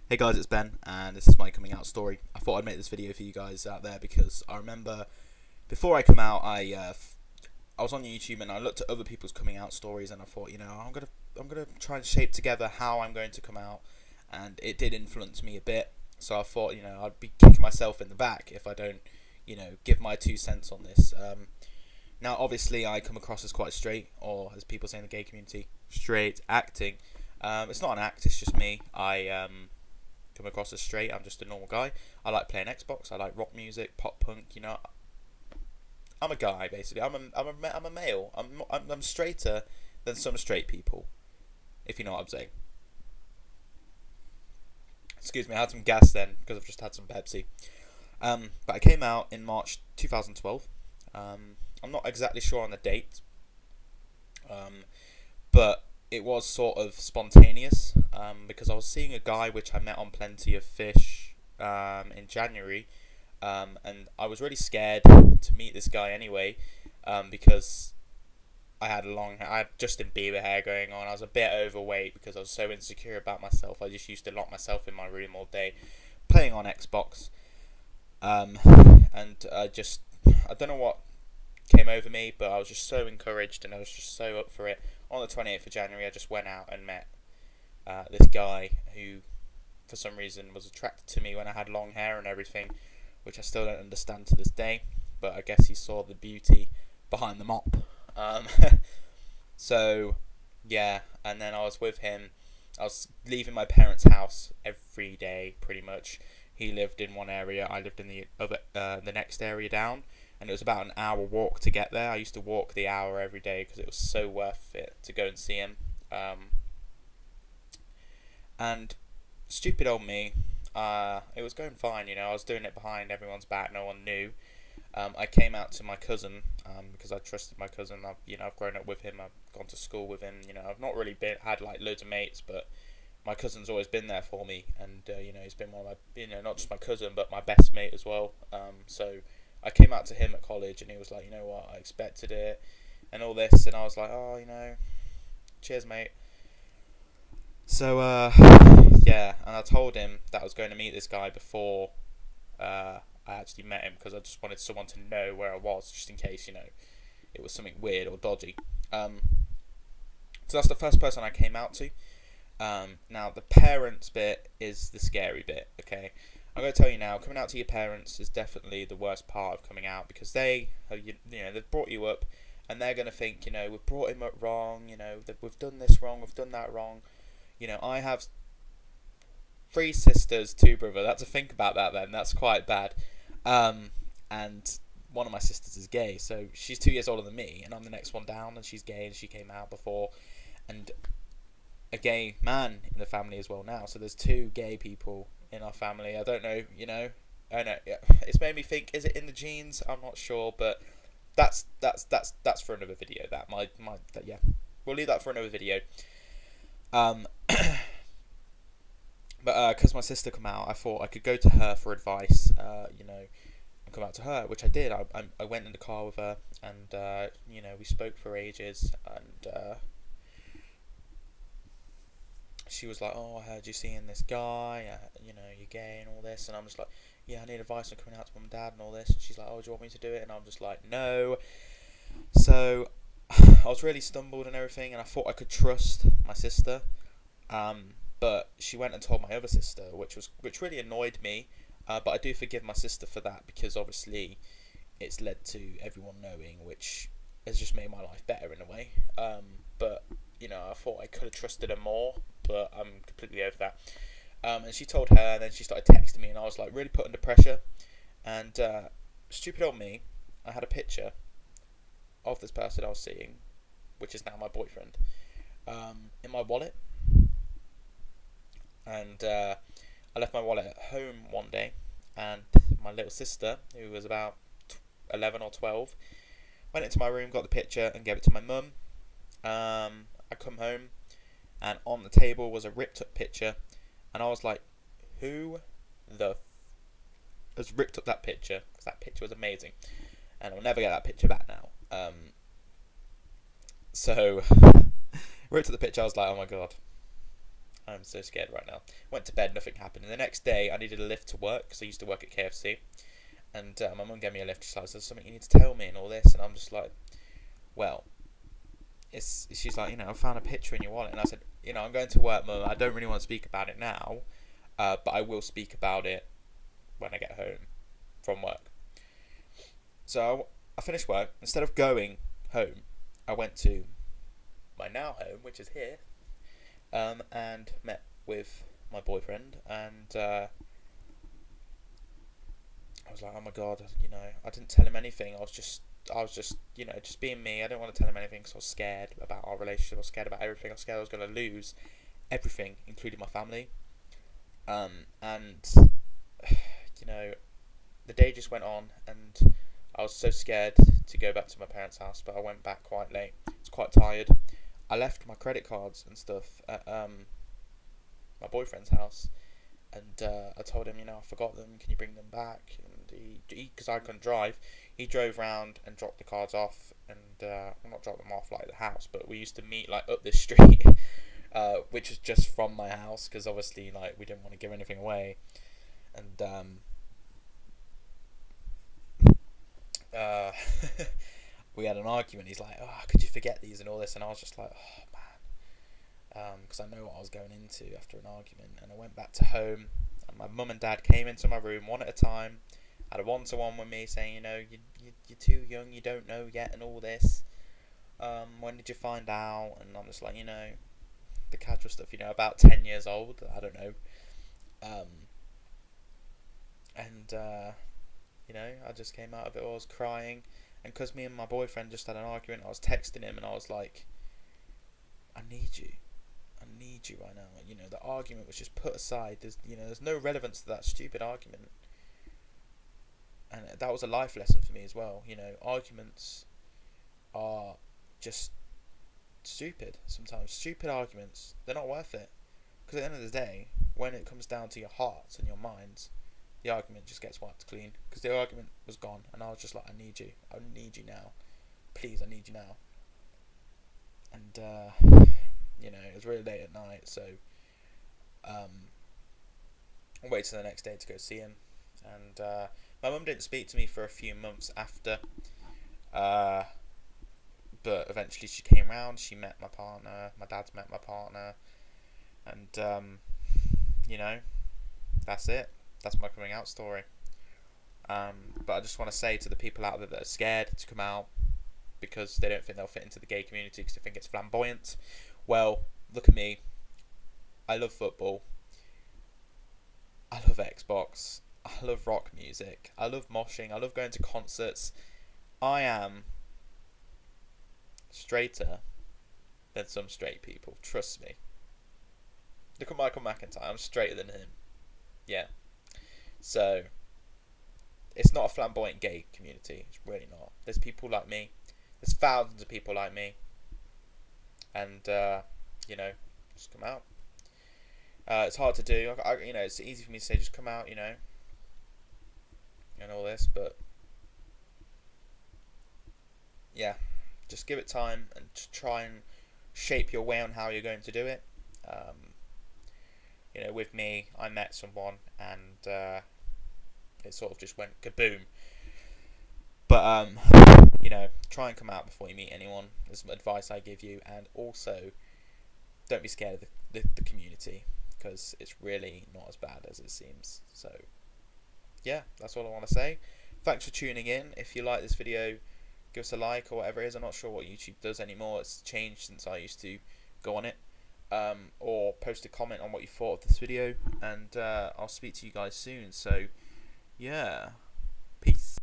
Hey guys, it's Ben, and this is my coming out story. I thought I'd make this video for you guys out there because I remember before I come out, I was on YouTube and I looked at other people's coming out stories, and I thought, I'm gonna try and shape together how I'm going to come out, and it did influence me a bit. So I thought, I'd be kicking myself in the back if I don't, give my 2 cents on this. Now, obviously, I come across as quite straight, or as people say in the gay community, straight acting. It's not an act; it's just me. I come across as straight. I'm just a normal guy. I like playing Xbox. I like rock music, pop punk. I'm a guy basically. I'm a male. I'm straighter than some straight people, if you know what I'm saying. Excuse me, I had some gas then because I've just had some Pepsi. But I came out in March 2012. I'm not exactly sure on the date, but it was sort of spontaneous because I was seeing a guy which I met on Plenty of Fish in January, and I was really scared to meet this guy anyway because I had Justin Bieber hair going on. I was a bit overweight because I was so insecure about myself. I just used to lock myself in my room all day playing on Xbox, and I don't know what came over me, but I was just so encouraged and I was just so up for it. On the 28th of January, I just went out and met this guy who, for some reason, was attracted to me when I had long hair and everything, which I still don't understand to this day, but I guess he saw the beauty behind the mop. Um, so, yeah, and then I was with him. I was leaving my parents' house every day, pretty much. He lived in one area, I lived in the next area down, and it was about an hour walk to get there. I used to walk the hour every day because it was so worth it to go and see him. And stupid old me, it was going fine, I was doing it behind everyone's back, no one knew. I came out to my cousin because I trusted my cousin. I've grown up with him. I've gone to school with him. I've not really had like loads of mates, but my cousin's always been there for me, and he's been one of my, not just my cousin, but my best mate as well. So I came out to him at college, and he was like, you know what, I expected it, and all this, and I was like, oh, cheers, mate. So yeah, and I told him that I was going to meet this guy before I actually met him because I just wanted someone to know where I was, just in case it was something weird or dodgy. So that's the first person I came out to. Now the parents bit is the scary bit. Okay, I'm going to tell you now. Coming out to your parents is definitely the worst part of coming out because they've brought you up, and they're going to think we've brought him up wrong. That we've done this wrong, we've done that wrong. I have 3 sisters, 2 brothers. That's to think about that. Then that's quite bad. And one of my sisters is gay, so she's 2 years older than me, and I'm the next one down, and she's gay, and she came out before, and a gay man in the family as well now. So there's 2 gay people in our family. I don't know, I know. Yeah. It's made me think: is it in the genes? I'm not sure, but that's for another video. Yeah, we'll leave that for another video. But because my sister come out, I thought I could go to her for advice. And come out to her, which I did. I went in the car with her, and we spoke for ages, and she was like, "Oh, I heard you seeing this guy. You're gay and all this," and I'm just like, "Yeah, I need advice on coming out to mum and dad and all this." And she's like, "Oh, do you want me to do it?" And I'm just like, "No." So I was really stumbled and everything, and I thought I could trust my sister. But she went and told my other sister, which really annoyed me. But I do forgive my sister for that because obviously it's led to everyone knowing, which has just made my life better in a way. But I thought I could have trusted her more, but I'm completely over that. And she told her, and then she started texting me, and I was like really put under pressure. And stupid old me, I had a picture of this person I was seeing, which is now my boyfriend, in my wallet. And I left my wallet at home one day, and my little sister, who was about 11 or 12, went into my room, got the picture, and gave it to my mum. I come home, and on the table was a ripped up picture, and I was like, who the has ripped up that picture? Because that picture was amazing, and I'll never get that picture back now. So ripped up the picture. I was like, oh my god, I'm so scared right now. Went to bed, nothing happened. And the next day, I needed a lift to work because I used to work at KFC. And my mum gave me a lift. She's like, "There's something you need to tell me and all this." And I'm just like, "Well, she's like, I found a picture in your wallet." And I said, "I'm going to work, Mum. I don't really want to speak about it now, but I will speak about it when I get home from work." So I finished work. Instead of going home, I went to my now home, which is here, and met with my boyfriend. And I was like, "Oh my god, I didn't tell him anything. I was just, just being me. I didn't want to tell him anything because I was scared about our relationship. I was scared about everything. I was scared I was going to lose everything, including my family." And the day just went on, and I was so scared to go back to my parents' house, but I went back quite late. I was quite tired. I left my credit cards and stuff at my boyfriend's house, and I told him, I forgot them. Can you bring them back? And he, because I couldn't drive, he drove round and dropped the cards off, and well, not dropped them off like the house, but we used to meet like up this street, which was just from my house, because obviously like we didn't want to give anything away, and we had an argument. He's like, "Oh, could you forget these and all this?" And I was just like, "Oh man," because I know what I was going into after an argument. And I went back to home, and my mum and dad came into my room one at a time, had a one-to-one with me, saying, you're too young, you don't know yet, and all this. When did you find out? And I'm just like, the casual stuff, about 10 years old, I don't know. I just came out of it, I was crying, and because me and my boyfriend just had an argument, I was texting him, and I was like, I need you right now. The argument was just put aside. There's no relevance to that stupid argument, and that was a life lesson for me as well. Arguments are just stupid sometimes. Stupid arguments, they're not worth it, because at the end of the day, when it comes down to your hearts and your minds, the argument just gets wiped clean, because the argument was gone, and I was just like, I need you now, please, I need you now. And it was really late at night, so I waited till the next day to go see him. And my mum didn't speak to me for a few months after, but eventually she came round, she met my partner, my dad's met my partner, and that's it. That's my coming out story. But I just want to say to the people out there that are scared to come out because they don't think they'll fit into the gay community because they think it's flamboyant, well, look at me. I love football. I love Xbox. I love rock music. I love moshing. I love going to concerts. I am straighter than some straight people. Trust me. Look at Michael McIntyre. I'm straighter than him. Yeah. So, it's not a flamboyant gay community. It's really not. There's people like me. There's thousands of people like me. And, just come out. It's hard to do. It's easy for me to say, just come out, and all this. But, yeah, just give it time and try and shape your way on how you're going to do it. With me, I met someone and it sort of just went kaboom. But, try and come out before you meet anyone. There's some advice I give you. And also, don't be scared of the community, because it's really not as bad as it seems. So, yeah, that's all I want to say. Thanks for tuning in. If you like this video, give us a like or whatever it is. I'm not sure what YouTube does anymore. It's changed since I used to go on it. Or post a comment on what you thought of this video, and I'll speak to you guys soon. So, yeah, peace.